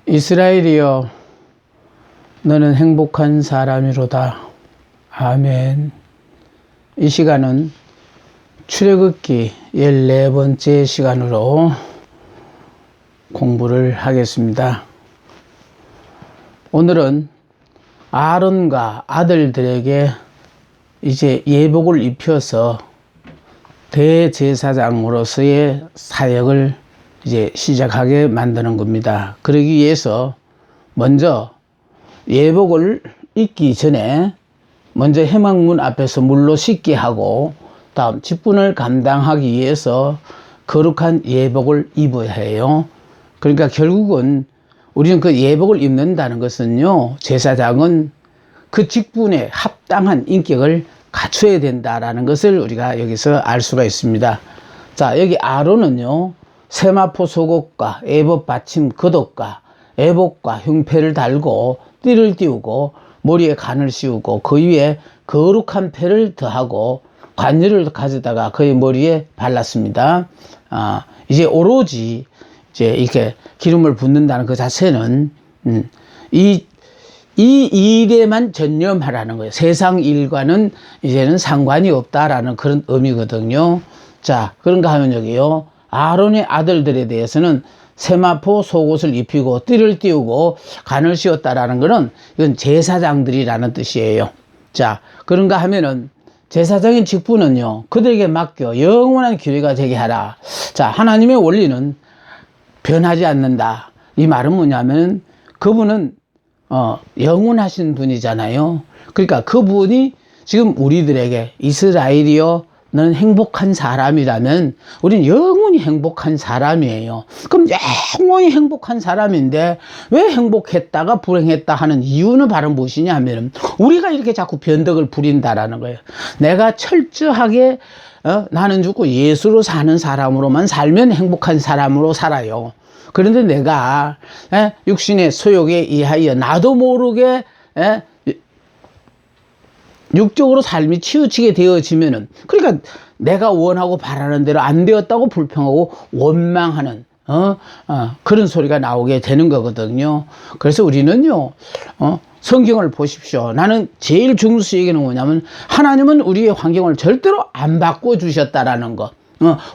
이스라엘이여, 너는 행복한 사람이로다. 아멘. 이 시간은 출애굽기 14번째 시간으로 공부를 하겠습니다. 오늘은 아론과 아들들에게 이제 예복을 입혀서 대제사장으로서의 사역을 이제 시작하게 만드는 겁니다. 그러기 위해서 먼저 예복을 입기 전에 먼저 회막문 앞에서 물로 씻게 하고 다음 직분을 감당하기 위해서 거룩한 예복을 입어야 해요. 그러니까 결국은 우리는 그 예복을 입는다는 것은요, 제사장은 그 직분에 합당한 인격을 갖춰야 된다라는 것을 우리가 여기서 알 수가 있습니다. 자, 여기 아론은요, 세마포 속옷과 에봇 받침 겉옷과 에봇과 흉패를 달고 띠를 띄우고 머리에 관을 씌우고 그 위에 거룩한 패를 더하고 관유를 가져다가 그의 머리에 발랐습니다. 이제 오로지 이제 이렇게 기름을 붓는다는 그 자체는 이 일에만 전념하라는 거예요. 세상 일과는 이제는 상관이 없다라는 그런 의미거든요. 자, 그런가 하면 여기요, 아론의 아들들에 대해서는 세마포 속옷을 입히고 띠를 띄우고 관을 씌웠다라는 것은 이건 제사장들이라는 뜻이에요. 자, 그런가 하면은 제사장의 직분은요, 그들에게 맡겨 영원한 교회가 되게 하라. 자, 하나님의 원리는 변하지 않는다. 이 말은 뭐냐면 그분은 영원하신 분이잖아요. 그러니까 그분이 지금 우리들에게 이스라엘이여, 너는 행복한 사람이라면 우리는 영원히 행복한 사람이에요. 그럼 영원히 행복한 사람인데 왜 행복했다가 불행했다 하는 이유는 바로 무엇이냐 하면 우리가 이렇게 자꾸 변덕을 부린다라는 거예요. 내가 철저하게 나는 죽고 예수로 사는 사람으로만 살면 행복한 사람으로 살아요. 그런데 내가 육신의 소욕에 의하여 나도 모르게 육적으로 삶이 치우치게 되어지면은, 그러니까 내가 원하고 바라는 대로 안 되었다고 불평하고 원망하는 그런 소리가 나오게 되는 거거든요. 그래서 우리는요, 성경을 보십시오. 나는 제일 중요시 얘기는 뭐냐면 하나님은 우리의 환경을 절대로 안 바꿔 주셨다라는 것.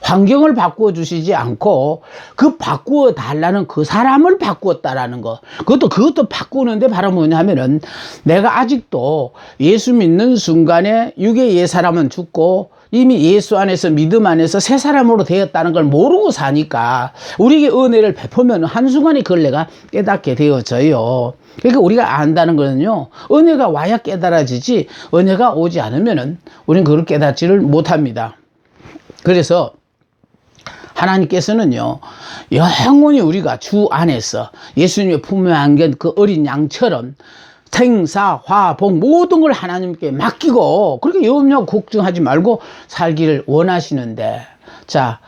환경을 바꾸어 주시지 않고 그 바꾸어 달라는 그 사람을 바꾸었다라는 거. 그것도 바꾸는데 바로 뭐냐면은 내가 아직도 예수 믿는 순간에 육의 옛 사람은 죽고 이미 예수 안에서 믿음 안에서 새 사람으로 되었다는 걸 모르고 사니까 우리에게 은혜를 베푸면 한순간에 그걸 내가 깨닫게 되어져요. 그러니까 우리가 안다는 거는요, 은혜가 와야 깨달아지지 은혜가 오지 않으면은 우리는 그걸 깨닫지를 못합니다. 그래서 하나님께서는요, 영원히 우리가 주 안에서 예수님의 품에 안긴 그 어린 양처럼 생사, 화, 복 모든 걸 하나님께 맡기고 그렇게 염려 걱정하지 말고 살기를 원하시는데, 자,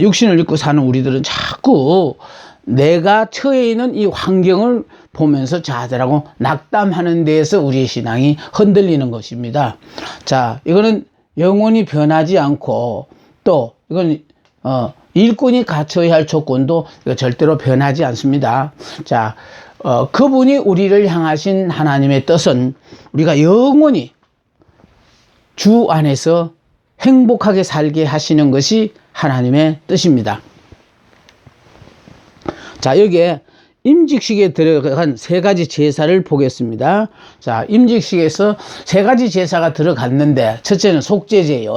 육신을 입고 사는 우리들은 자꾸 내가 처해 있는 이 환경을 보면서 좌절하고 낙담하는 데에서 우리의 신앙이 흔들리는 것입니다. 자, 이거는 영원히 변하지 않고 또 이건 일꾼이 갖춰야 할 조건도 절대로 변하지 않습니다. 자, 그분이 우리를 향하신 하나님의 뜻은 우리가 영원히 주 안에서 행복하게 살게 하시는 것이 하나님의 뜻입니다. 자, 여기에 임직식에 들어간 세 가지 제사를 보겠습니다. 자, 임직식에서 세 가지 제사가 들어갔는데 첫째는 속죄제요.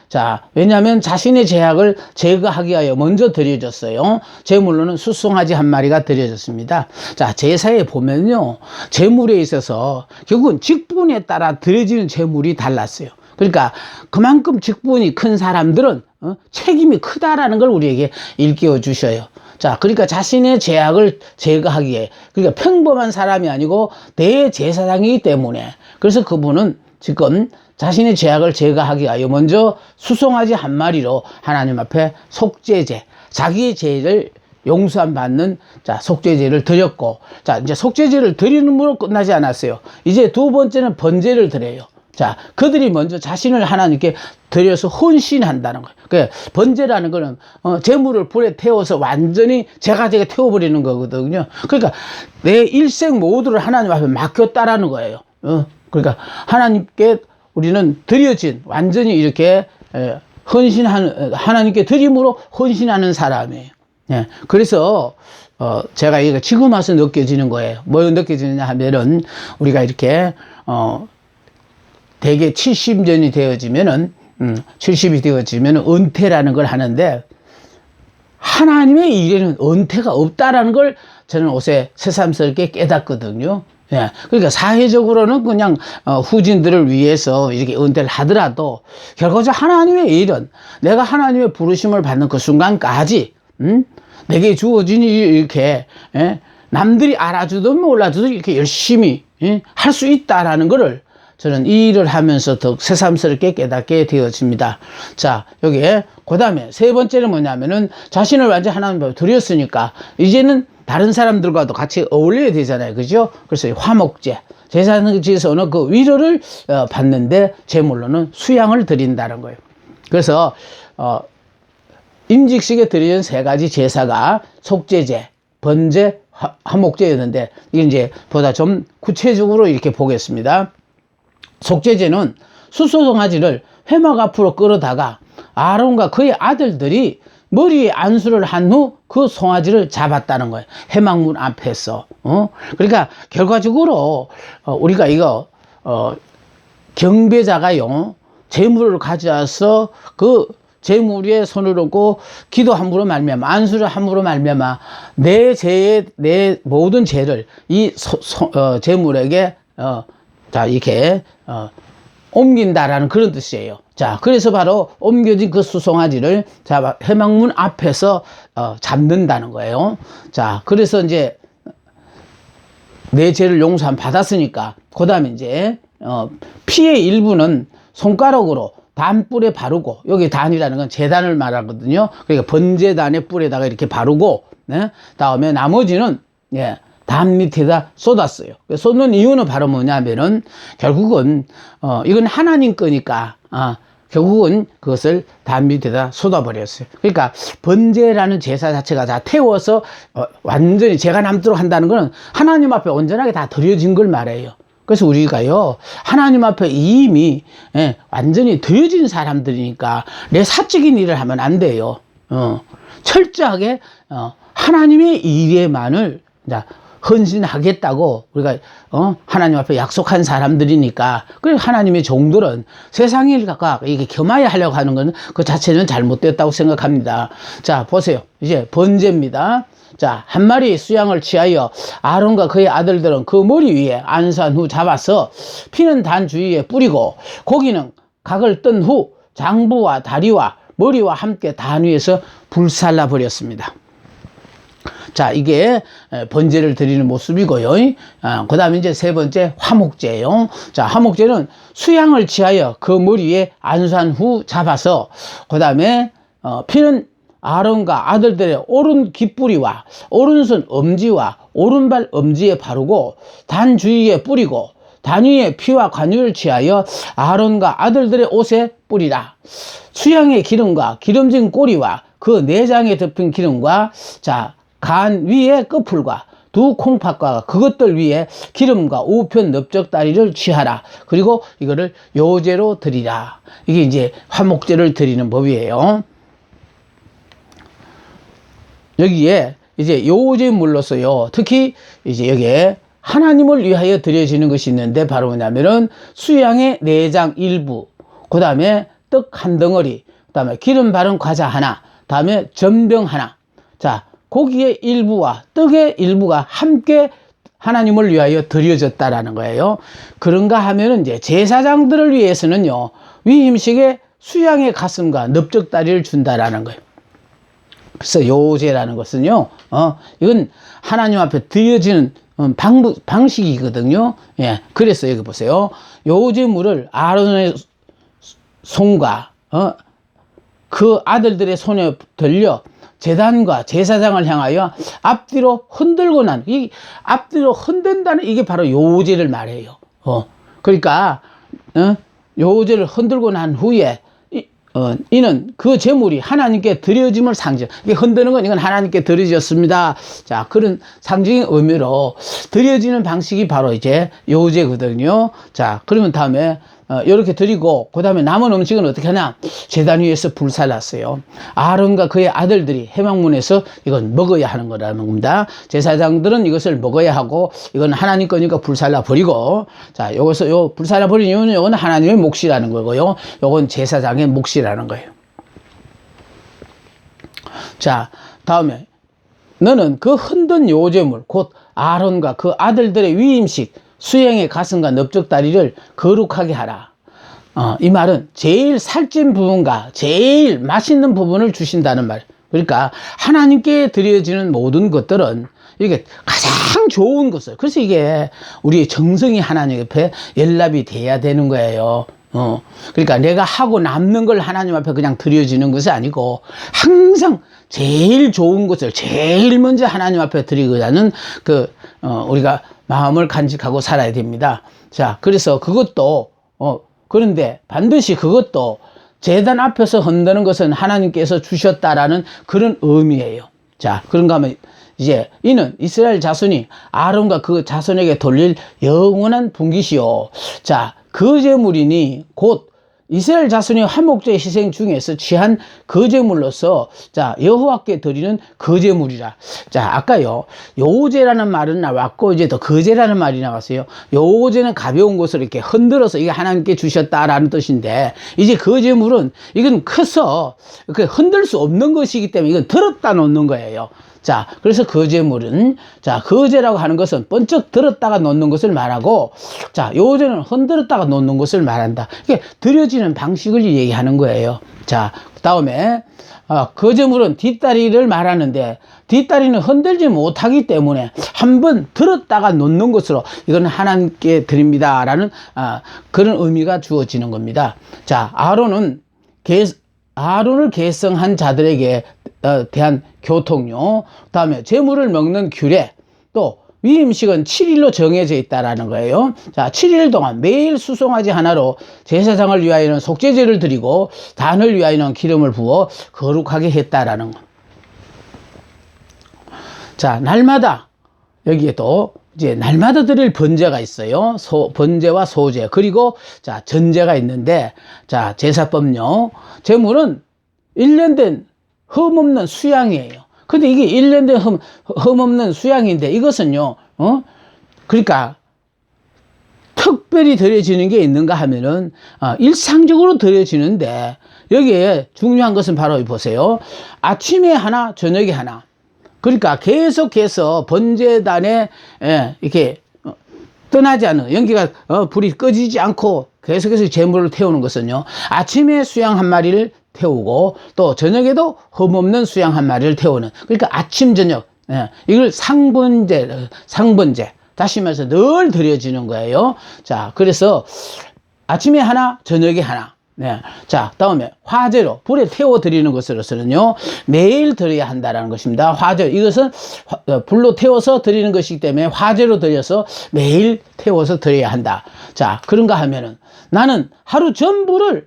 자, 왜냐하면 자신의 죄악을 제거하기 위하여 먼저 드려졌어요. 제물로는 수송아지 한 마리가 드려졌습니다. 자, 제사에 보면요, 제물에 있어서 결국은 직분에 따라 드려지는 제물이 달랐어요. 그러니까 그만큼 직분이 큰 사람들은 책임이 크다라는 걸 우리에게 일깨워 주셔요. 자, 그러니까 자신의 죄악을 제거하기에, 그러니까 평범한 사람이 아니고 대제사장이기 때문에, 그래서 그분은 지금 자신의 죄악을 제거하기 위하여 먼저 수송아지 한 마리로 하나님 앞에 속죄제, 자기의 죄를 용서함 받는, 자, 속죄제를 드렸고, 자, 이제 속죄제를 드리는 으로 끝나지 않았어요. 이제 두 번째는 번제를 드려요. 자, 그들이 먼저 자신을 하나님께 드려서 헌신한다는 거예요. 그 번제라는 거는 재물을 불에 태워서 완전히 제가제게 태워버리는 거거든요. 그러니까 내 일생 모두를 하나님 앞에 맡겼다라는 거예요. 그러니까 하나님께 우리는 드려진 완전히 이렇게 헌신하는, 하나님께 드림으로 헌신하는 사람이에요. 예. 그래서 제가 이거 지금 와서 느껴지는 거예요. 뭐 느껴지느냐 하면은 우리가 이렇게 대개 70년이 되어지면은 70이 되어지면은 은퇴라는 걸 하는데 하나님의 일에는 은퇴가 없다라는 걸 저는 요새 새삼스럽게 깨닫거든요. 예. 그러니까 사회적으로는 그냥 후진들을 위해서 이렇게 은퇴를 하더라도 결과적으로 하나님의 일은 내가 하나님의 부르심을 받는 그 순간까지 내게 주어진 이렇게 남들이 알아주든 몰라주든 이렇게 열심히 할 수 있다라는 것을 저는 이 일을 하면서 더 새삼스럽게 깨닫게 되어집니다. 자, 여기에 그 다음에 세 번째는 뭐냐면은 자신을 완전히 하나님 앞에 드렸으니까 이제는 다른 사람들과도 같이 어울려야 되잖아요. 그죠? 그래서 화목제, 제사지에서는 그 위로를 받는데 제물로는 수양을 드린다는 거예요. 그래서 임직식에 드리는 세 가지 제사가 속죄제, 번제, 화목제였는데 이게 이제 보다 좀 구체적으로 이렇게 보겠습니다. 속죄제는 수소송아지를 회막 앞으로 끌어다가 아론과 그의 아들들이 머리에 안수를 한 후 그 송아지를 잡았다는 거예요. 회막문 앞에서. 그러니까 결과적으로 우리가 이거 경배자가요 제물을 가져와서 그 제물에 손을 얹고 기도 함으로 말미암아 안수를 함으로 말미암아 내 모든 죄를 이 제물에게 자 이렇게 옮긴다라는 그런 뜻이에요. 자, 그래서 바로 옮겨진 그 수송아지를 회막문 앞에서 잡는다는 거예요. 자, 그래서 이제 내 죄를 용서함 받았으니까 그 다음에 이제 피의 일부는 손가락으로 단뿔에 바르고, 여기 단이라는 건 제단을 말하거든요. 그러니까 번제단의 뿔에다가 이렇게 바르고, 네? 다음에 나머지는 단 밑에다 쏟았어요. 쏟는 이유는 바로 뭐냐면은 결국은 이건 하나님 거니까 결국은 그것을 단 밑에다 쏟아버렸어요. 그러니까 번제라는 제사 자체가 다 태워서 완전히 제가 남도록 한다는 거는 하나님 앞에 온전하게 다 드려진 걸 말해요. 그래서 우리가요 하나님 앞에 이미 완전히 드려진 사람들이니까 내 사적인 일을 하면 안 돼요. 철저하게 하나님의 일에만을 헌신하겠다고 우리가 하나님 앞에 약속한 사람들이니까, 그래 하나님의 종들은 세상 일과 이게 겸하여 하려고 하는 건 그 자체는 잘못됐다고 생각합니다. 자, 보세요. 이제 번제입니다. 자, 한 마리 수양을 취하여 아론과 그의 아들들은 그 머리 위에 안수한 후 잡아서 피는 단 주위에 뿌리고 고기는 각을 뜬 후 장부와 다리와 머리와 함께 단 위에서 불살라 버렸습니다. 자, 이게 번제를 드리는 모습이고요. 그 다음에 이제 세 번째 화목제예요. 자, 화목제는 수양을 취하여 그 머리에 안수한 후 잡아서 그 다음에 피는 아론과 아들들의 오른 깃뿌리와 오른손 엄지와 오른발 엄지에 바르고 단 주위에 뿌리고 단 위에 피와 관유를 취하여 아론과 아들들의 옷에 뿌리라. 수양의 기름과 기름진 꼬리와 그 내장에 덮인 기름과 간 위에 끝풀과 두 콩팥과 그것들 위에 기름과 우편 넓적다리를 취하라. 그리고 이거를 요제로 드리라. 이게 이제 화목제를 드리는 법이에요. 여기에 이제 요제물로서요, 특히 이제 여기에 하나님을 위하여 드려지는 것이 있는데 바로 뭐냐면은 수양의 내장 일부, 그 다음에 떡 한 덩어리, 그 다음에 기름 바른 과자 하나, 다음에 전병 하나. 자, 고기의 일부와 떡의 일부가 함께 하나님을 위하여 드려졌다라는 거예요. 그런가 하면은 이제 제사장들을 위해서는요, 위임식에 수양의 가슴과 넓적다리를 준다라는 거예요. 그래서 요제라는 것은요, 이건 하나님 앞에 드려지는 방식이거든요. 예. 그래서 여기 보세요. 요제물을 아론의 손과, 그 아들들의 손에 들려 제단과 제사장을 향하여 앞뒤로 흔들고 이 앞뒤로 흔든다는 이게 바로 요제를 말해요. 그러니까, 요제를 흔들고 난 후에 이는 그 제물이 하나님께 드려짐을 상징. 이게 흔드는 건 이건 하나님께 드려졌습니다. 자, 그런 상징의 의미로 드려지는 방식이 바로 이제 요제거든요. 자, 그러면 다음에 이렇게 드리고 그 다음에 남은 음식은 어떻게 하냐? 제단 위에서 불살랐어요. 아론과 그의 아들들이 해망문에서 이건 먹어야 하는 거라는 겁니다. 제사장들은 이것을 먹어야 하고 이건 하나님 거니까 불살라 버리고, 자, 요것을 요 불살라 버린 이유는 요건 하나님의 몫이라는 거고요. 요건 제사장의 몫이라는 거예요. 자, 다음에 너는 그 흔든 요제물 곧 아론과 그 아들들의 위임식 수행의 가슴과 넓적다리를 거룩하게 하라. 이 말은 제일 살찐 부분과 제일 맛있는 부분을 주신다는 말. 그러니까 하나님께 드려지는 모든 것들은 이게 가장 좋은 것을. 그래서 이게 우리의 정성이 하나님 옆에 연락이 돼야 되는 거예요. 그러니까 내가 하고 남는 걸 하나님 앞에 그냥 드려지는 것이 아니고 항상 제일 좋은 것을 제일 먼저 하나님 앞에 드리고자 하는 우리가 마음을 간직하고 살아야 됩니다. 자, 그래서 그것도 그런데 반드시 그것도 제단 앞에서 흔드는 것은 하나님께서 주셨다라는 그런 의미예요. 자, 그런가 하면 이제 이는 이스라엘 자손이 아론과 그 자손에게 돌릴 영원한 분깃이요. 자, 그 제물이니 곧 이스라엘 자손이 화목제 희생 중에서 취한 그 제물로서 자 여호와께 드리는 그 제물이라. 자, 아까요 요제라는 말은 나왔고 이제 더 거제라는 말이 나왔어요. 요제는 가벼운 것을 이렇게 흔들어서 이게 하나님께 주셨다라는 뜻인데, 이제 그 제물은 이건 커서 흔들 수 없는 것이기 때문에 이건 들었다 놓는 거예요. 자, 그래서 거제물은, 자, 거제라고 하는 것은 번쩍 들었다가 놓는 것을 말하고, 자, 요제는 흔들었다가 놓는 것을 말한다. 이게 드려지는 방식을 얘기하는 거예요. 자, 그 다음에, 거제물은 뒷다리를 말하는데, 뒷다리는 흔들지 못하기 때문에 한번 들었다가 놓는 것으로 이건 하나님께 드립니다라는, 그런 의미가 주어지는 겁니다. 자, 아론을 계성한 자들에게 대한 교통요. 다음에 제물을 먹는 규례, 또 위임식은 7일로 정해져 있다라는 거예요. 자, 7일 동안 매일 수송아지 하나로 제사장을 위하여는 속죄제를 드리고 단을 위하여는 기름을 부어 거룩하게 했다라는 거. 자, 날마다 여기에도 이제 날마다 드릴 번제가 있어요. 번제와 소제, 그리고 자 전제가 있는데, 자 제사법요. 제물은 1년 된 흠없는 수양이에요. 근데 이게 1년 된 흠없는 수양인데 이것은요, 그러니까 특별히 드려지는 게 있는가 하면은 일상적으로 드려지는데, 여기에 중요한 것은 바로 보세요. 아침에 하나, 저녁에 하나. 그러니까 계속해서 번제단에 이렇게 떠나지 않는, 연기가 불이 꺼지지 않고 계속해서 제물을 태우는 것은요, 아침에 수양 한 마리를 태우고 또 저녁에도 흠없는 수양 한 마리를 태우는, 그러니까 아침 저녁, 이걸 상번제, 다시 말해서 늘 드려지는 거예요. 자, 그래서 아침에 하나, 저녁에 하나. 네. 자, 다음에 화제로 불에 태워 드리는 것으로서는요, 매일 드려야 한다라는 것입니다. 화제, 이것은 불로 태워서 드리는 것이기 때문에 화제로 드려서 매일 태워서 드려야 한다. 자, 그런가 하면은 나는 하루 전부를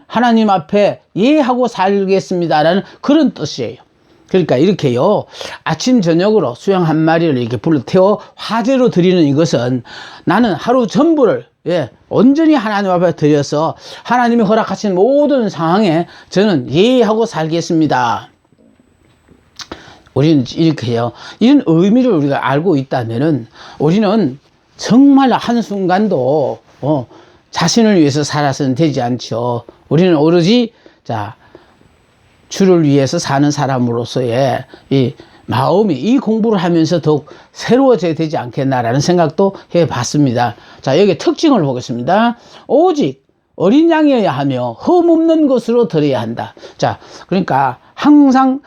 하나님 앞에 예하고 살겠습니다라는 그런 뜻이에요. 그러니까 이렇게요, 아침 저녁으로 수양 한 마리를 이렇게 불로 태워 화제로 드리는 이것은 나는 하루 전부를 온전히 하나님 앞에 드려서 하나님이 허락하신 모든 상황에 저는 예의하고 살겠습니다. 우리는 이렇게 해요. 이런 의미를 우리가 알고 있다면은 우리는 정말 한순간도 자신을 위해서 살아서는 되지 않죠. 우리는 오로지 자 주를 위해서 사는 사람으로서의 이 마음이 이 공부를 하면서 더욱 새로워져야 되지 않겠나라는 생각도 해봤습니다. 자, 여기 특징을 보겠습니다. 오직 어린 양이어야 하며 흠없는 것으로 드려야 한다. 자, 그러니까 항상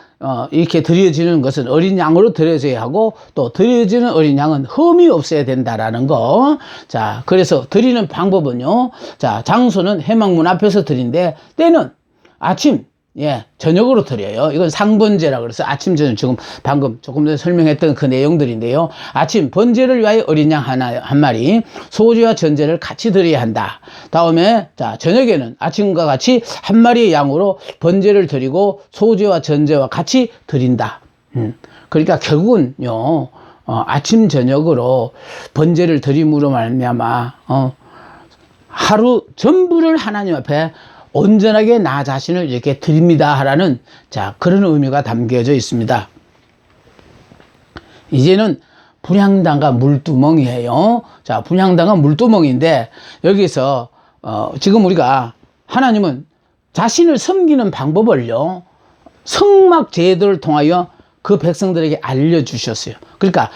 이렇게 드려지는 것은 어린 양으로 드려져야 하고, 또 드려지는 어린 양은 흠이 없어야 된다라는 거. 자, 그래서 드리는 방법은요, 자, 장소는 해망문 앞에서 드린데 때는 아침 예, 저녁으로 드려요. 이건 상번제라 그래서 아침, 저녁, 지금 방금 조금 전에 설명했던 그 내용들인데요. 아침, 번제를 위하여 어린 양 한 마리, 소제와 전제를 같이 드려야 한다. 다음에, 자, 저녁에는 아침과 같이 한 마리의 양으로 번제를 드리고 소제와 전제와 같이 드린다. 그러니까 결국은요, 아침, 저녁으로 번제를 드림으로 말미암아, 하루 전부를 하나님 앞에 온전하게 나 자신을 이렇게 드립니다 하라는, 자, 그런 의미가 담겨져 있습니다. 이제는 분향단과 물두멍이에요. 자, 분향단과 물두멍인데 여기서 지금 우리가 하나님은 자신을 섬기는 방법을요, 성막 제도를 통하여 그 백성들에게 알려주셨어요. 그러니까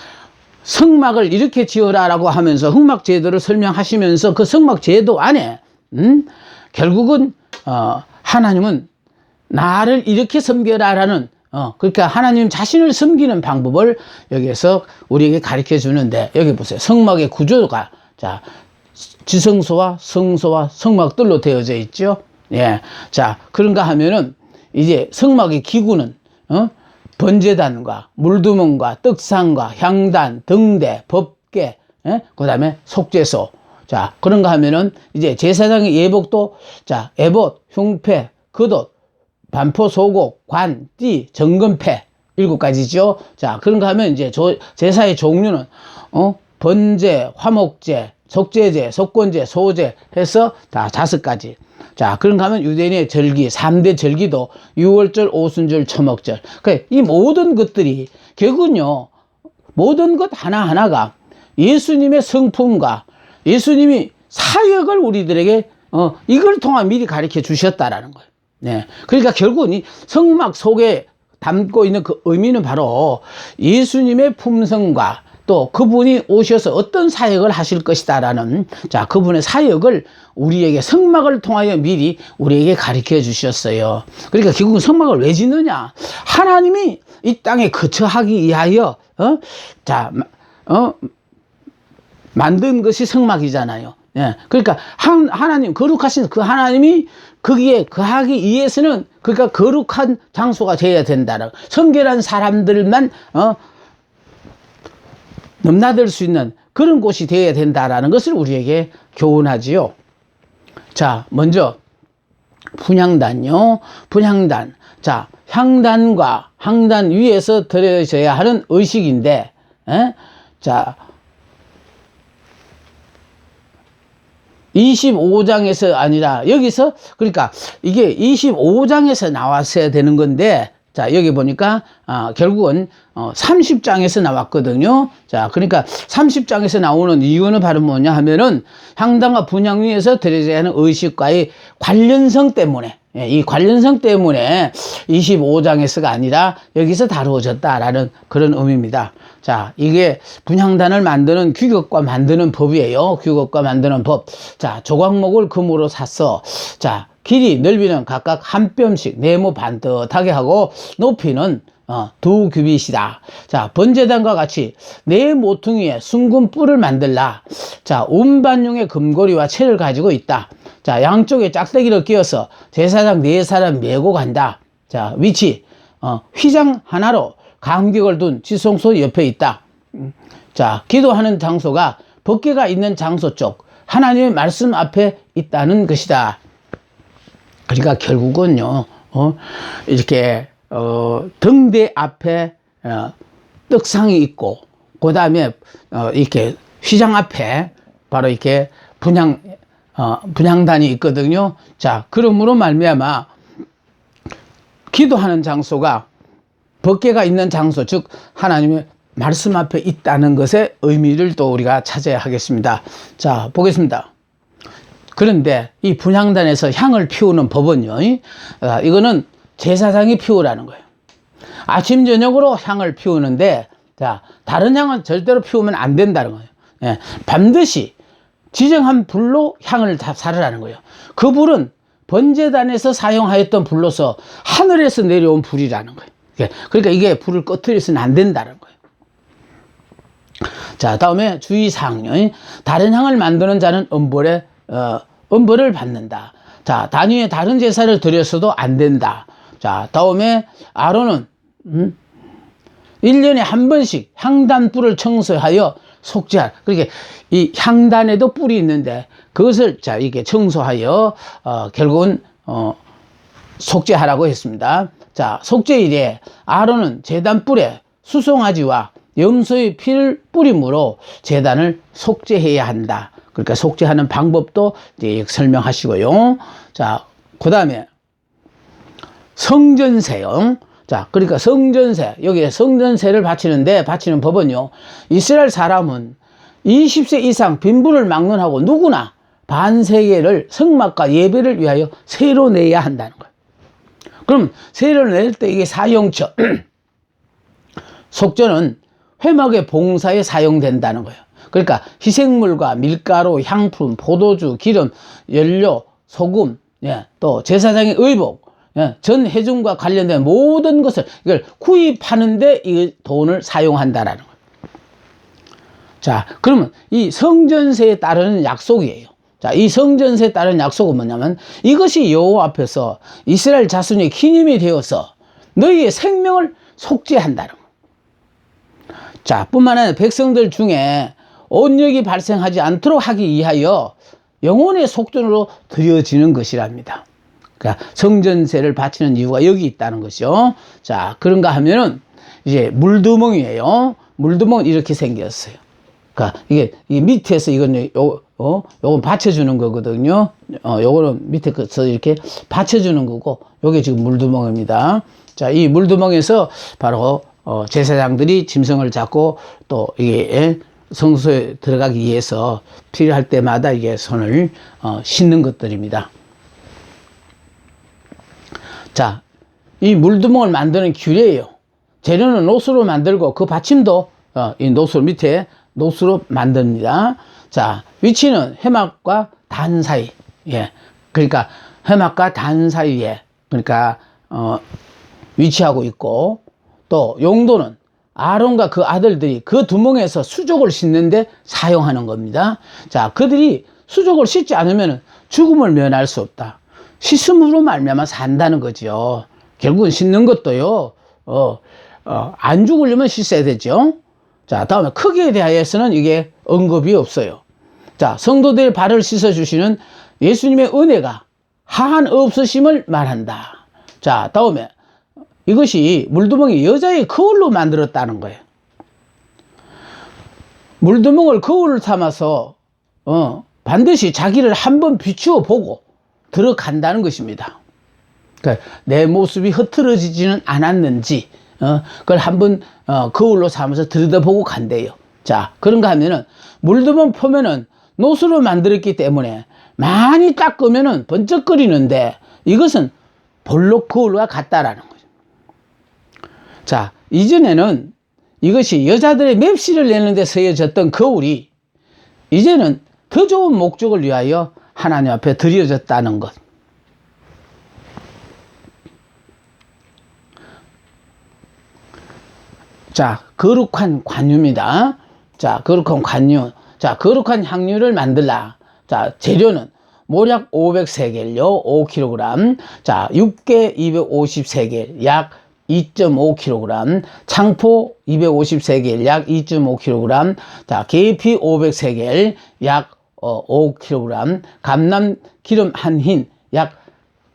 성막을 이렇게 지어라라고 하면서 성막 제도를 설명하시면서 그 성막 제도 안에 결국은 하나님은 나를 이렇게 섬겨라라는, 그러니까 하나님 자신을 섬기는 방법을 여기에서 우리에게 가르쳐 주는데, 여기 보세요. 성막의 구조가, 자, 지성소와 성소와 성막들로 되어져 있죠. 예. 자, 그런가 하면은 이제 성막의 기구는, 번제단과 물두멍과 떡상과 향단, 등대, 법궤, 그 다음에 속죄소. 자, 그런가 하면은 이제 제사장의 예복도, 자, 에봇, 흉패, 겉옷, 반포, 소곡, 관, 띠, 정금패, 7가지죠. 자, 그런가 하면 이제 제사의 종류는, 번제, 화목제, 속죄제, 속건제, 소제 해서 다 5가지. 자, 그런가 하면 유대인의 절기, 3대 절기도 6월절, 오순절, 초목절. 그러니까 이 모든 것들이 결국은요, 모든 것 하나하나가 예수님의 성품과 예수님이 사역을 우리들에게 이걸 통해 미리 가르쳐 주셨다라는 거예요. 네. 그러니까 결국은 이 성막 속에 담고 있는 그 의미는 바로 예수님의 품성과 또 그분이 오셔서 어떤 사역을 하실 것이다라는, 자, 그분의 사역을 우리에게 성막을 통하여 미리 우리에게 가르쳐 주셨어요. 그러니까 결국은 성막을 왜 짓느냐? 하나님이 이 땅에 거처하기 위하여 만든 것이 성막이잖아요. 예. 그러니까 하나님, 거룩하신 그 하나님이 거기에 거하기 위해서는, 그러니까 거룩한 장소가 되어야 된다라고, 성결한 사람들만 넘나들 수 있는 그런 곳이 되어야 된다라는 것을 우리에게 교훈하지요. 자, 먼저 분향단요. 분향단. 자, 향단과 향단 위에서 드려져야 하는 의식인데, 자, 25장에서 아니라 여기서, 그러니까 이게 25장에서 나왔어야 되는 건데, 자, 여기 보니까 결국은 30장에서 나왔거든요. 자, 그러니까 30장에서 나오는 이유는 바로 뭐냐 하면은 향단과 분향 위에서 드려져야 하는 의식과의 관련성 때문에, 이 관련성 때문에 25장에서가 아니라 여기서 다루어졌다라는 그런 의미입니다. 자, 이게 분향단을 만드는 규격과 만드는 법이에요. 규격과 만드는 법. 자, 조각목을 금으로 샀어. 자, 길이, 넓이는 각각 한 뼘씩 네모 반듯하게 하고 높이는 2규빗이다. 자, 번제단과 같이 네 모퉁이에 숭근 뿔을 만들라. 자, 운반용의 금고리와 채를 가지고 있다. 자, 양쪽에 짝대기를 끼워서 제사장 4사람 메고 간다. 자, 위치, 휘장 하나로 간격을 둔 지성소 옆에 있다. 자, 기도하는 장소가 법궤가 있는 장소 쪽 하나님의 말씀 앞에 있다는 것이다. 그러니까 결국은요, 이렇게 등대 앞에 떡상이 있고, 그 다음에 이렇게 휘장 앞에 바로 이렇게 분향단이 있거든요. 자, 그러므로 말미암아 기도하는 장소가 법궤가 있는 장소, 즉 하나님의 말씀 앞에 있다는 것의 의미를 또 우리가 찾아야 하겠습니다. 자, 보겠습니다. 그런데 이 분향단에서 향을 피우는 법은요, 이거는 제사장이 피우라는 거예요. 아침 저녁으로 향을 피우는데, 자, 다른 향은 절대로 피우면 안 된다는 거예요. 예, 반드시 지정한 불로 향을 다 사르라는 거예요. 그 불은 번제단에서 사용하였던 불로서 하늘에서 내려온 불이라는 거예요. 예, 그러니까 이게 불을 꺼트려서는 안 된다는 거예요. 자, 다음에 주의사항요. 다른 향을 만드는 자는 엄벌을 받는다. 자, 단위에 다른 제사를 드렸어도 안 된다. 자, 다음에 아론은 1년에 한 번씩 향단불을 청소하여 속죄하라. 그렇게 이 향단에도 뿔이 있는데 그것을 자 이게 청소하여 결국은 속죄하라고 했습니다. 자, 속죄일에 아론은 제단불에 수송아지와 염소의 피를 뿌림으로 제단을 속죄해야 한다. 그러니까 속죄하는 방법도 이제 설명하시고요. 자, 그 다음에 성전세요. 자, 그러니까 성전세, 여기에 성전세를 바치는데 바치는 법은요, 이스라엘 사람은 20세 이상 빈부를 막론하고 누구나 반세계를 성막과 예배를 위하여 세로 내야 한다는 거예요. 그럼 세를 낼 때 이게 사용처 속전은 회막의 봉사에 사용된다는 거예요. 그러니까 희생물과 밀가루, 향품, 포도주, 기름, 연료, 소금, 또 제사장의 의복, 전 회중과 관련된 모든 것을 이걸 구입하는데 이 돈을 사용한다라는 거예요. 자, 그러면 이 성전세에 따르는 약속이에요. 자, 이 성전세에 따른 약속은 뭐냐면 이것이 여호와 앞에서 이스라엘 자손의 기념이 되어서 너희의 생명을 속죄한다는 거예요. 자, 뿐만 아니라 백성들 중에 온역이 발생하지 않도록 하기 위하여 영혼의 속전으로 드려지는 것이랍니다. 그러니까 성전세를 바치는 이유가 여기 있다는 것이요. 자, 그런가 하면은 이제 물두멍이에요. 물두멍은 이렇게 생겼어요. 그러니까 이게 밑에서 이건 요건 받쳐주는 거거든요. 요거는 밑에서 이렇게 받쳐주는 거고, 요게 지금 물두멍입니다. 자, 이 물두멍에서 바로 제사장들이 짐승을 잡고 또 이게 성소에 들어가기 위해서 필요할 때마다 이게 손을 씻는 것들입니다. 자, 이 물두멍을 만드는 규례예요. 재료는 노수로 만들고 그 받침도 이 노수 밑에 노수로 만듭니다. 자, 위치는 해막과 단 사이. 예. 그러니까 해막과 단 사이에 그러니까 위치하고 있고, 또 용도는 아론과 그 아들들이 그 두멍에서 수족을 씻는데 사용하는 겁니다. 자, 그들이 수족을 씻지 않으면 죽음을 면할 수 없다. 씻음으로 말미암아 산다는 거죠. 결국은 씻는 것도요, 안 죽으려면 씻어야 되죠. 자, 다음에 크기에 대하여서는 이게 언급이 없어요. 자, 성도들의 발을 씻어주시는 예수님의 은혜가 한 없으심을 말한다. 자, 다음에 이것이 물두멍이 여자의 거울로 만들었다는 거예요. 물두멍을 거울 삼아서 반드시 자기를 한번 비추어 보고 들어간다는 것입니다. 그러니까 내 모습이 흐트러지지는 않았는지 그걸 한번 거울로 삼아서 들여다보고 간대요. 자, 그런가 하면은 물두멍 표면은 노수로 만들었기 때문에 많이 닦으면은 번쩍거리는데 이것은 볼록 거울과 같다라는 거죠. 자, 이전에는 이것이 여자들의 맵시를 내는 데 쓰여졌던 거울이 이제는 더 좋은 목적을 위하여 하나님 앞에 드려졌다는 것. 자, 거룩한 관유입니다. 자, 거룩한 관유. 자, 거룩한 향유를 만들라. 자, 재료는 모략 500세겔요, 5kg. 자, 육개 250세겔, 약 2.5kg. 창포 250세겔, 약 2.5kg. 자, 계피 500세겔, 약 5kg. 감람 기름 한 흰, 약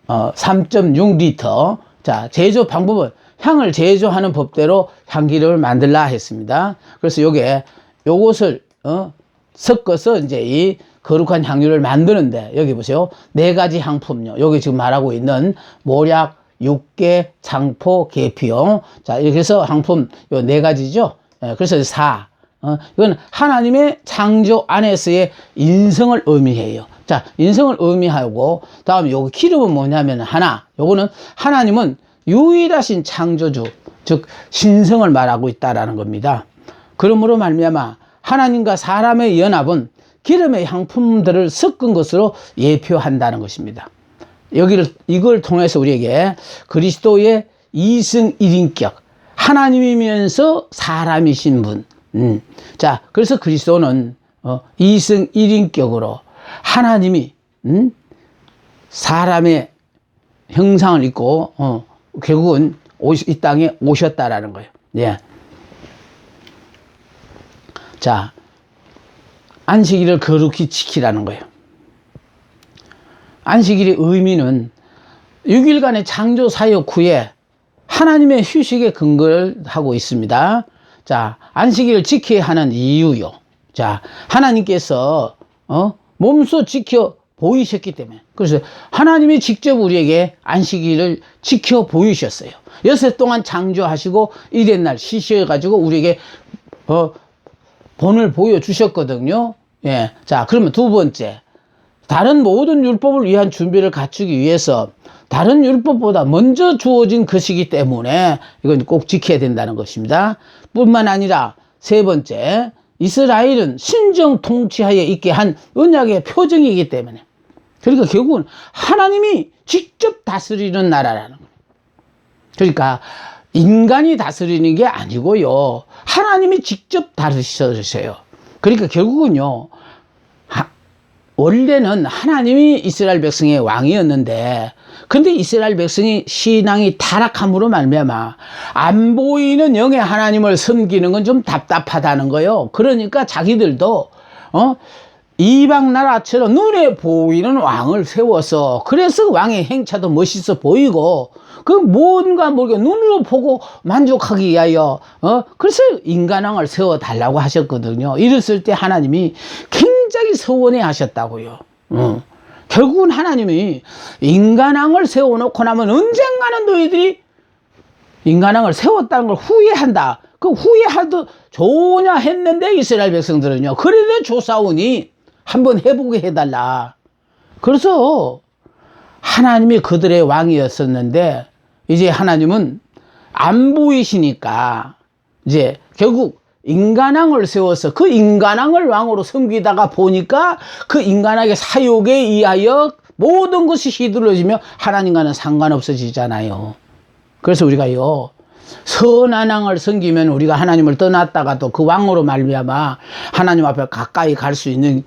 3.6리터. 자, 제조 방법은 향을 제조하는 법대로 향기름을 만들라 했습니다. 그래서 요것을 섞어서 이제 이 거룩한 향유를 만드는데, 여기 보세요. 4가지 향품요. 여기 지금 말하고 있는 모략, 육개, 창포, 계피요. 자, 이렇게 해서 향품 요 4가지죠. 그래서 이건 하나님의 창조 안에서의 인성을 의미해요. 자, 인성을 의미하고, 다음에 요거 기름은 뭐냐면 요거는 하나님은 유일하신 창조주, 즉 신성을 말하고 있다라는 겁니다. 그러므로 말미암아 하나님과 사람의 연합은 기름의 향품들을 섞은 것으로 예표한다는 것입니다. 이걸 통해서 우리에게 그리스도의 이승 일인격, 하나님이면서 사람이신 분. 자, 그래서 그리스도는 이승 일인격으로 하나님이 사람의 형상을 입고 결국은 이 땅에 오셨다라는 거예요. 예. 자, 안식일을 거룩히 지키라는 거예요. 안식일의 의미는 6일간의 창조 사역 후에 하나님의 휴식에 근거를 하고 있습니다. 자, 안식일을 지켜야 하는 이유요. 자, 하나님께서 몸소 지켜 보이셨기 때문에. 그래서 하나님이 직접 우리에게 안식일을 지켜 보이셨어요. 6일 동안 창조하시고 1의 날 쉬셔가지고 우리에게 본을 보여주셨거든요. 예. 자, 그러면 두 번째. 다른 모든 율법을 위한 준비를 갖추기 위해서 다른 율법보다 먼저 주어진 것이기 때문에 이건 꼭 지켜야 된다는 것입니다. 뿐만 아니라 세 번째, 이스라엘은 신정 통치하에 있게 한 언약의 표징이기 때문에. 그러니까 결국은 하나님이 직접 다스리는 나라라는 거예요. 그러니까 인간이 다스리는 게 아니고요. 하나님이 직접 다스리셔요. 그러니까 결국은요. 원래는 하나님이 이스라엘 백성의 왕이었는데 근데 이스라엘 백성이 신앙이 타락함으로 말미암아 안 보이는 영의 하나님을 섬기는 건 좀 답답하다는 거예요. 그러니까 자기들도 이방 나라처럼 눈에 보이는 왕을 세워서 그래서 왕의 행차도 멋있어 보이고 그 뭔가 모르게 눈으로 보고 만족하기 위하여 그래서 인간왕을 세워달라고 하셨거든요. 이랬을 때 하나님이 굉장히 서운해 하셨다고요. 결국은 하나님이 인간왕을 세워놓고 나면 언젠가는 너희들이 인간왕을 세웠다는 걸 후회한다. 그 후회하도 좋으냐 했는데 이스라엘 백성들은요. 그래도 조사오니 한번 해보게 해달라. 그래서 하나님이 그들의 왕이었었는데 이제 하나님은 안 보이시니까 이제 결국 인간왕을 세워서 그 인간왕을 왕으로 섬기다가 보니까 그 인간왕의 사욕에 의하여 모든 것이 휘둘러지며 하나님과는 상관없어지잖아요. 그래서 우리가요 선한 왕을 섬기면 우리가 하나님을 떠났다가 또 그 왕으로 말미암아 하나님 앞에 가까이 갈 수 있는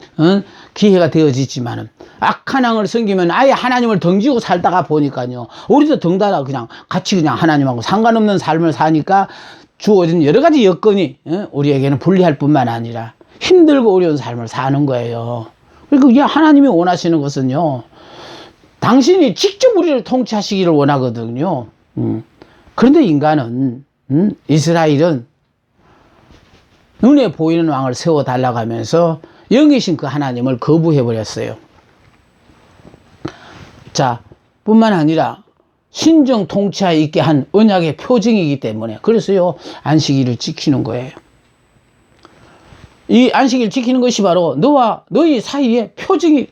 기회가 되어지지만은 악한 왕을 섬기면 아예 하나님을 덩지고 살다가 보니까요 우리도 덩달아 그냥 같이 그냥 하나님하고 상관없는 삶을 사니까 주어진 여러 가지 여건이 우리에게는 불리할 뿐만 아니라 힘들고 어려운 삶을 사는 거예요. 그러니까 하나님이 원하시는 것은요 당신이 직접 우리를 통치하시기를 원하거든요. 그런데 인간은 이스라엘은 눈에 보이는 왕을 세워달라고 하면서 영이신 그 하나님을 거부해버렸어요. 자, 뿐만 아니라 신정 통치하에 있게 한 언약의 표징이기 때문에 그래서요 안식일을 지키는 거예요. 이 안식일 지키는 것이 바로 너와 너희 사이에 표징이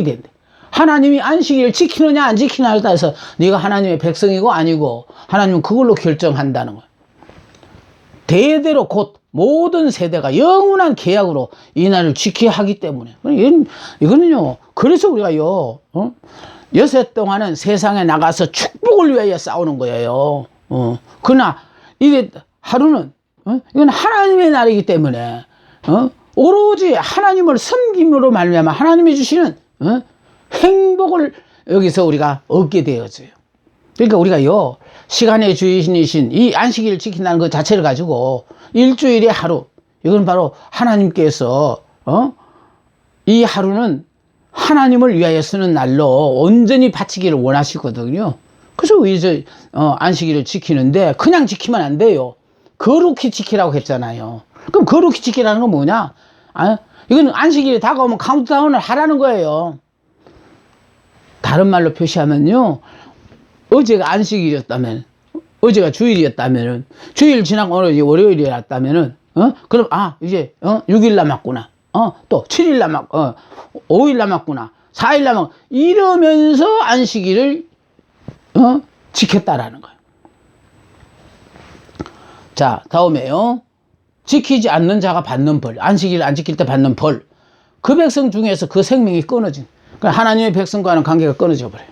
된대. 하나님이 안식일을 지키느냐 안 지키느냐에 따라서 네가 하나님의 백성이고 아니고 하나님은 그걸로 결정한다는 거예요. 대대로 곧 모든 세대가 영원한 계약으로 이 날을 지켜야 하기 때문에 이거는요 그래서 우리가요 여섯 동안은 세상에 나가서 축복을 위하여 싸우는 거예요. 그러나 이게 하루는 이건 하나님의 날이기 때문에 오로지 하나님을 섬김으로 말미암아 하나님이 주시는 행복을 여기서 우리가 얻게 되어져요. 그러니까 우리가요 시간의 주인이신 이 안식일을 지킨다는 것 자체를 가지고 일주일의 하루 이건 바로 하나님께서 이 하루는 하나님을 위하여 쓰는 날로 온전히 바치기를 원하시거든요. 그래서 이제 안식일을 지키는데 그냥 지키면 안 돼요. 거룩히 지키라고 했잖아요. 그럼 거룩히 지키라는 건 뭐냐? 이건 안식일이 다가오면 카운트다운을 하라는 거예요. 다른 말로 표시하면요. 어제가 안식일이었다면, 어제가 주일이었다면은, 주일 지나고 오늘 월요일이었다면은, 그럼, 이제, 6일 남았구나. 또 7일 남았, 5일 남았구나. 4일 남았, 이러면서 안식일을, 지켰다라는 거예요. 자, 다음에요. 지키지 않는 자가 받는 벌. 안식일 안 지킬 때 받는 벌. 그 백성 중에서 그 생명이 끊어진. 그러니까 하나님의 백성과는 관계가 끊어져 버려요.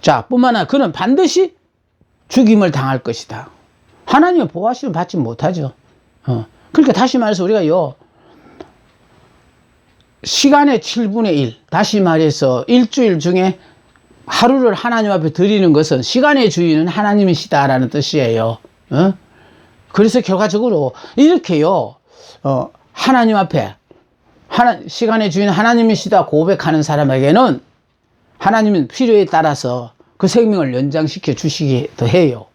자, 뿐만 아니라 그는 반드시 죽임을 당할 것이다. 하나님의 보호하심을 받지 못하죠. 그러니까 다시 말해서 우리가요, 시간의 7분의 1, 다시 말해서 일주일 중에 하루를 하나님 앞에 드리는 것은 시간의 주인은 하나님이시다라는 뜻이에요. 그래서 결과적으로 이렇게요, 하나님 앞에 시간의 주인 하나님이시다 고백하는 사람에게는 하나님은 필요에 따라서 그 생명을 연장시켜 주시기도 해요.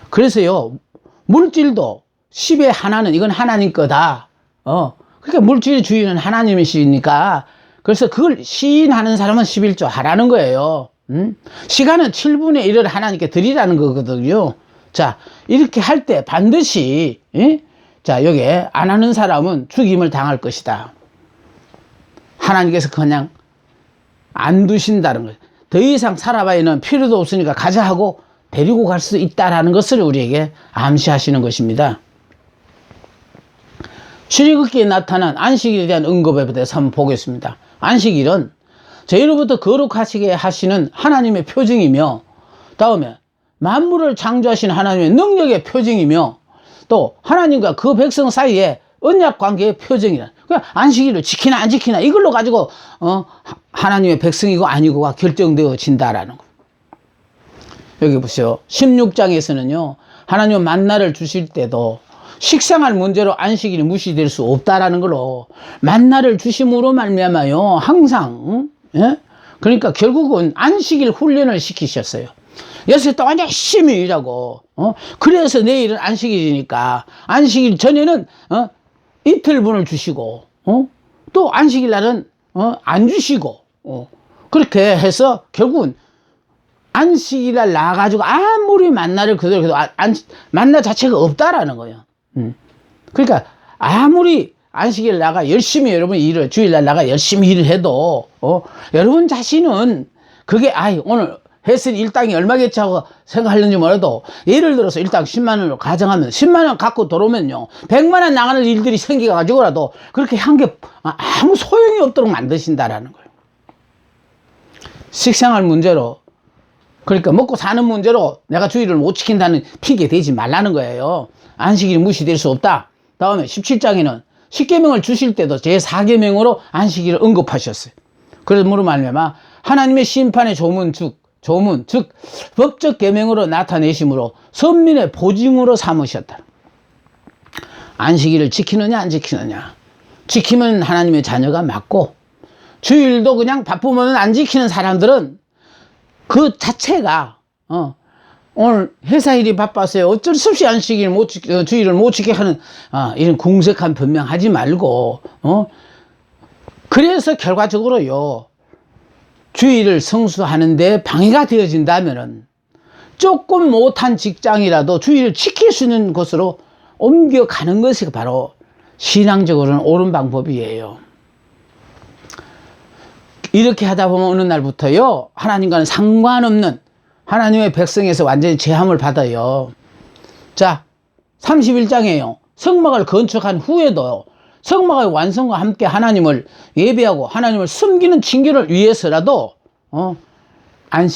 그래서요, 물질도 10의 하나는 이건 하나님 거다. 그러니까 물질의 주인은 하나님이시니까, 그래서 그걸 시인하는 사람은 11조 하라는 거예요. 시간은 7분의 1을 하나님께 드리라는 거거든요. 자, 이렇게 할 때 반드시, 자, 여기에 안 하는 사람은 죽임을 당할 것이다. 하나님께서 그냥 안 두신다는 거예요. 더 이상 살아봐야는 필요도 없으니까 가자 하고 데리고 갈 수 있다라는 것을 우리에게 암시하시는 것입니다. 출애굽기에 나타난 안식일에 대한 언급에 대해서 한번 보겠습니다. 안식일은 저희로부터 거룩하시게 하시는 하나님의 표징이며, 다음에 만물을 창조하신 하나님의 능력의 표징이며, 또 하나님과 그 백성 사이에 언약 관계의 표징이라. 그러니까 안식일을 지키나 안 지키나 이걸로 가지고 하나님의 백성이고 아니고가 결정되어진다라는 거. 여기 보세요. 16장에서는요, 하나님은 만나를 주실 때도 식상할 문제로 안식일이 무시될 수 없다라는 걸로 만나를 주심으로 말미암아요 항상, 그러니까 결국은 안식일 훈련을 시키셨어요. 6일 동안 열심히 일하고, 그래서 내일은 안식일이니까 안식일 전에는 이틀분을 주시고, 또 안식일 날은 안 주시고, 그렇게 해서 결국은 안식일 날 나가지고 아무리 만나를 그대로 해도 만나 자체가 없다라는 거예요. 그러니까 아무리 안식일 나가 열심히 여러분 일을, 주일날 나가 열심히 일을 해도 여러분 자신은 그게 오늘 했을 일당이 얼마겠지 하고 생각하는지 몰라도, 예를 들어서 일당 10만 원으로 가정하면 10만 원 갖고 들어오면요 100만 원 나가는 일들이 생겨가지고라도 그렇게 한 게 아무 소용이 없도록 만드신다라는 거예요. 식생활 문제로, 그러니까 먹고 사는 문제로 내가 주일을 못 지킨다는 핑계 대지 말라는 거예요. 안식일이 무시될 수 없다. 다음에 17장에는 10계명을 주실 때도 제4계명으로 안식일을 언급하셨어요. 그러므로 말미암아 하나님의 심판의 조문, 즉 법적 계명으로 나타내심으로 선민의 보증으로 삼으셨다. 안식일을 지키느냐 안 지키느냐, 지키면 하나님의 자녀가 맞고, 주일도 그냥 바쁘면 안 지키는 사람들은 그 자체가 오늘 회사 일이 바빠서요 어쩔 수 없이 안식일 주일을 못 지게 하는 이런 궁색한 변명하지 말고, 그래서 결과적으로요 주일을 성수하는데 방해가 되어진다면은 조금 못한 직장이라도 주일을 지킬 수 있는 곳으로 옮겨가는 것이 바로 신앙적으로는 옳은 방법이에요. 이렇게 하다 보면 어느 날부터요 하나님과는 상관없는 하나님의 백성에서 완전히 제함을 받아요. 자, 31장에요 성막을 건축한 후에도 성막의 완성과 함께 하나님을 예배하고 하나님을 섬기는 징계를 위해서라도